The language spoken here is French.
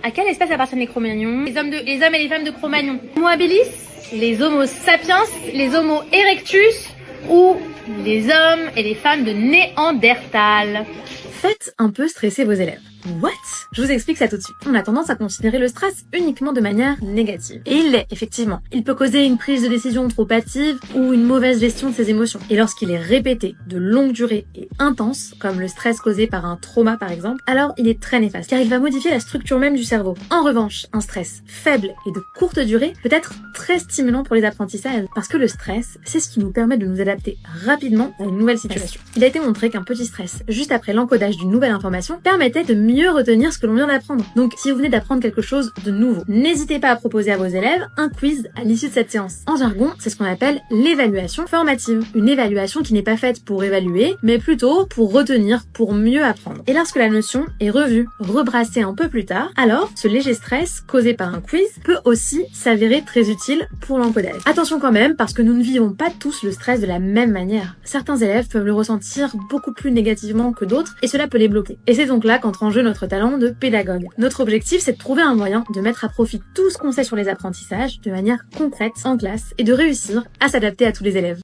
À quelle espèce appartiennent les Cro-Magnons? Les hommes et les femmes de Cro-Magnon. Homo habilis, les Homo sapiens, les Homo erectus ou les hommes et les femmes de Néandertal. Faites un peu stresser vos élèves. What? Je vous explique ça tout de suite. On a tendance à considérer le stress uniquement de manière négative. Et il l'est, effectivement. Il peut causer une prise de décision trop hâtive ou une mauvaise gestion de ses émotions. Et lorsqu'il est répété de longue durée et intense, comme le stress causé par un trauma par exemple, alors il est très néfaste, car il va modifier la structure même du cerveau. En revanche, un stress faible et de courte durée peut être très stimulant pour les apprentissages, parce que le stress, c'est ce qui nous permet de nous adapter rapidement à une nouvelle situation. Il a été montré qu'un petit stress, juste après l'encodage d'une nouvelle information, permettait de mieux retenir ce que l'on vient d'apprendre. Donc, si vous venez d'apprendre quelque chose de nouveau, n'hésitez pas à proposer à vos élèves un quiz à l'issue de cette séance. En jargon, c'est ce qu'on appelle l'évaluation formative. Une évaluation qui n'est pas faite pour évaluer, mais plutôt pour retenir, pour mieux apprendre. Et lorsque la notion est revue, rebrassée un peu plus tard, alors ce léger stress causé par un quiz peut aussi s'avérer très utile pour l'encodage. Attention quand même, parce que nous ne vivons pas tous le stress de la même manière. Certains élèves peuvent le ressentir beaucoup plus négativement que d'autres, et cela peut les bloquer. Et c'est donc là qu'entre en jeu notre talent de pédagogue. Notre objectif, c'est de trouver un moyen de mettre à profit tout ce qu'on sait sur les apprentissages de manière concrète en classe et de réussir à s'adapter à tous les élèves.